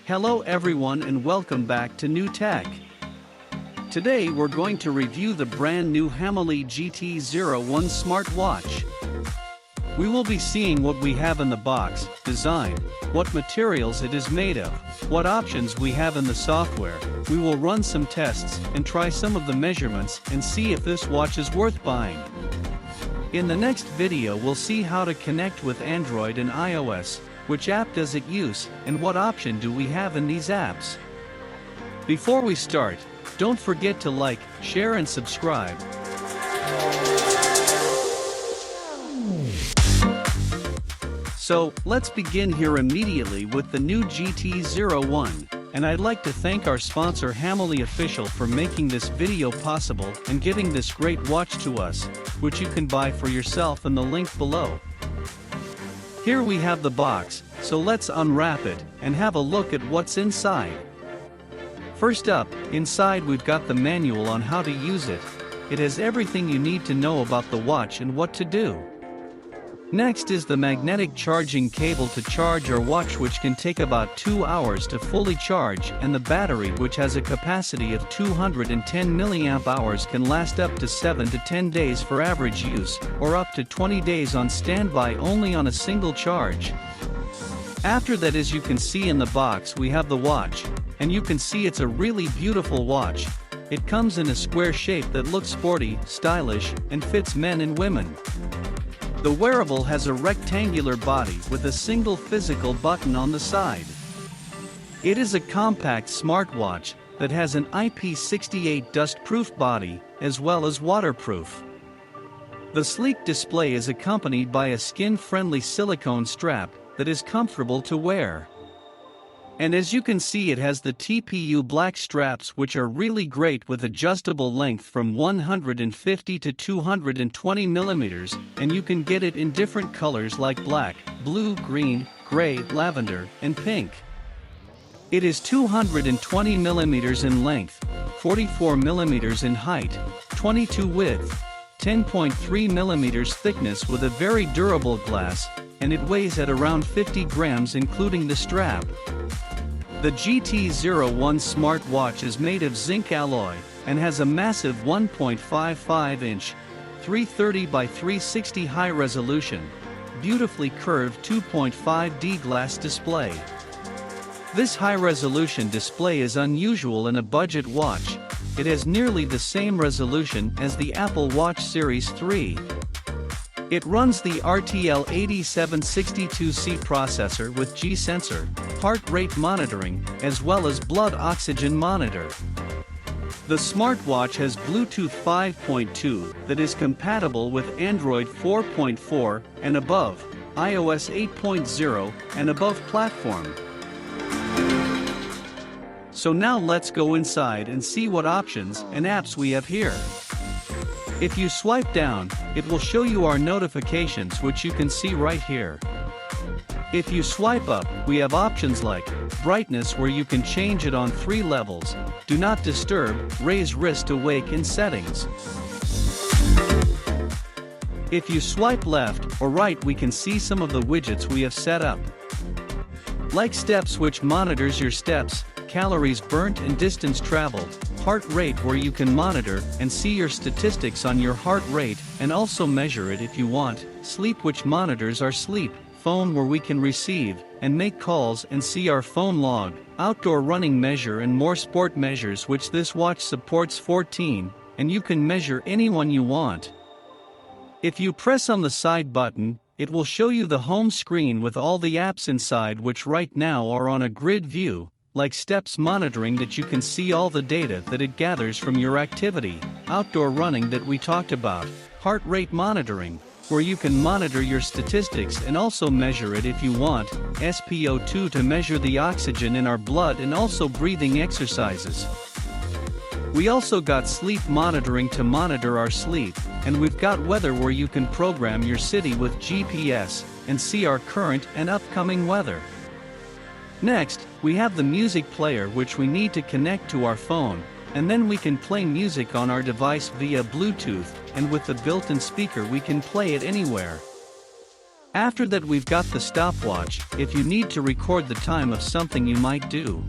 Hello everyone and welcome back to New Tech. Today we're going to review the brand new Hamile GT01 smartwatch. We will be seeing what we have in the box, design, what materials it is made of, what options we have in the software. We will run some tests and try some of the measurements and see if this watch is worth buying. In the next video we'll see how to connect with Android and iOS, which app does it use, and what option do we have in these apps. Before we start, don't forget to like, share and subscribe. So, let's begin here immediately with the new GT01, and I'd like to thank our sponsor Hamile Official for making this video possible and giving this great watch to us, which you can buy for yourself in the link below. Here we have the box, so let's unwrap it and have a look at what's inside. First up, inside we've got the manual on how to use it. It has everything you need to know about the watch and what to do. Next is the magnetic charging cable to charge our watch, which can take about 2 hours to fully charge, and the battery, which has a capacity of 210 mAh, can last up to 7 to 10 days for average use, or up to 20 days on standby only on a single charge. After that, as you can see in the box, we have the watch, and you can see it's a really beautiful watch. It comes in a square shape that looks sporty, stylish, and fits men and women. The wearable has a rectangular body with a single physical button on the side. It is a compact smartwatch that has an IP68 dust-proof body, as well as waterproof. The sleek display is accompanied by a skin-friendly silicone strap that is comfortable to wear. And as you can see, it has the TPU black straps, which are really great, with adjustable length from 150 to 220 millimeters, and you can get it in different colors like black, blue, green, gray, lavender, and pink. It is 220 millimeters in length, 44 millimeters in height, 22 width, 10.3 millimeters thickness, with a very durable glass, and it weighs at around 50 grams including the strap. The GT01 smartwatch is made of zinc alloy and has a massive 1.55-inch, 330 by 360 high-resolution, beautifully curved 2.5D glass display. This high-resolution display is unusual in a budget watch. It has nearly the same resolution as the Apple Watch Series 3. It runs the RTL 8762C processor with G sensor, heart rate monitoring, as well as blood oxygen monitor. The smartwatch has Bluetooth 5.2 that is compatible with Android 4.4 and above, iOS 8.0 and above platform. So now let's go inside and see what options and apps we have here. If you swipe down, it will show you our notifications, which you can see right here. If you swipe up, we have options like brightness, where you can change it on 3 levels, do not disturb, raise wrist awake in settings. If you swipe left or right, we can see some of the widgets we have set up. Like steps, which monitors your steps, calories burnt and distance traveled, heart rate, where you can monitor and see your statistics on your heart rate and also measure it if you want, sleep, which monitors our sleep, phone, where we can receive and make calls and see our phone log, outdoor running measure, and more sport measures, which this watch supports 14, and you can measure anyone you want. If you press on the side button, it will show you the home screen with all the apps inside, which right now are on a grid view, like steps monitoring, that you can see all the data that it gathers from your activity, outdoor running that we talked about, heart rate monitoring, where you can monitor your statistics and also measure it if you want, SpO2 to measure the oxygen in our blood, and also breathing exercises. We also got sleep monitoring to monitor our sleep, and we've got weather, where you can program your city with GPS and see our current and upcoming weather. Next, we have the music player, which we need to connect to our phone, and then we can play music on our device via Bluetooth, and with the built-in speaker we can play it anywhere. After that, we've got the stopwatch, if you need to record the time of something you might do.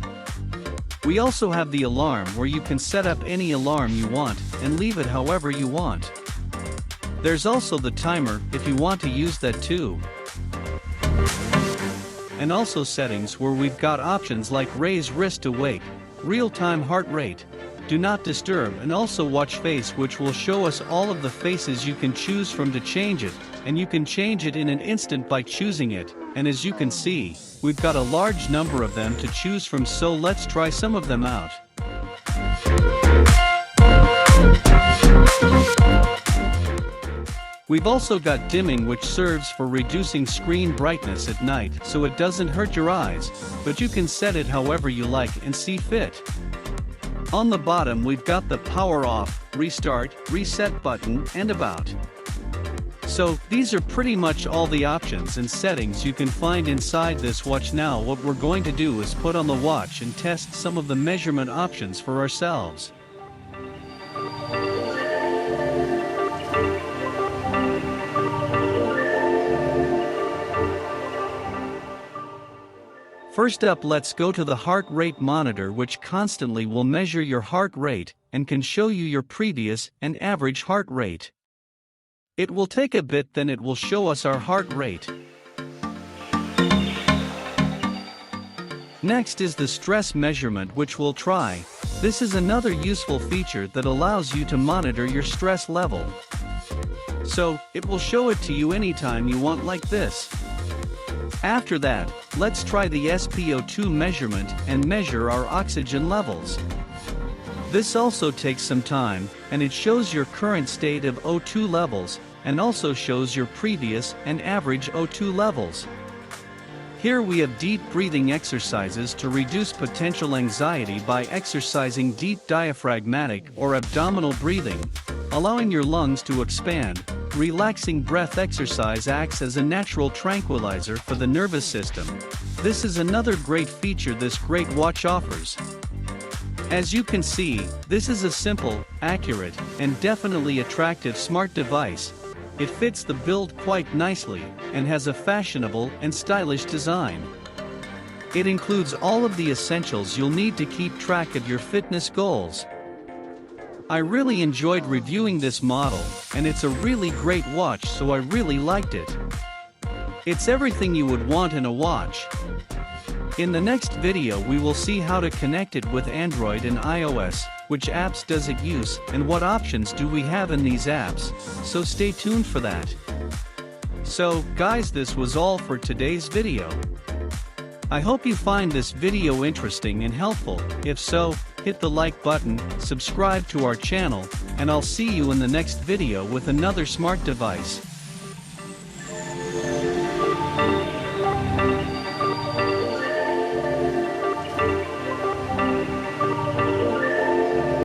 We also have the alarm, where you can set up any alarm you want and leave it however you want. There's also the timer, if you want to use that too. And also settings, where we've got options like raise wrist to wake, real-time heart rate, do not disturb, and also watch face, which will show us all of the faces you can choose from to change it, and you can change it in an instant by choosing it. And as you can see, we've got a large number of them to choose from, so let's try some of them out. We've also got dimming, which serves for reducing screen brightness at night so it doesn't hurt your eyes, but you can set it however you like and see fit. On the bottom, we've got the power off, restart, reset button, and about. So, these are pretty much all the options and settings you can find inside this watch. Now what we're going to do is put on the watch and test some of the measurement options for ourselves. First up, let's go to the heart rate monitor, which constantly will measure your heart rate and can show you your previous and average heart rate. It will take a bit, then it will show us our heart rate. Next is the stress measurement, which we'll try. This is another useful feature that allows you to monitor your stress level. So, it will show it to you anytime you want, like this. After that, let's try the SpO2 measurement and measure our oxygen levels. This also takes some time, and it shows your current state of O2 levels, and also shows your previous and average O2 levels. Here we have deep breathing exercises to reduce potential anxiety by exercising deep diaphragmatic or abdominal breathing, allowing your lungs to expand. Relaxing breath exercise acts as a natural tranquilizer for the nervous system. This is another great feature this great watch offers. As you can see, this is a simple, accurate, and definitely attractive smart device. It fits the build quite nicely, and has a fashionable and stylish design. It includes all of the essentials you'll need to keep track of your fitness goals. I really enjoyed reviewing this model, and it's a really great watch, so I really liked it. It's everything you would want in a watch. In the next video we will see how to connect it with Android and iOS, which apps does it use, and what options do we have in these apps, so stay tuned for that. So, guys, this was all for today's video. I hope you find this video interesting and helpful. If so, hit the like button, subscribe to our channel, and I'll see you in the next video with another smart device.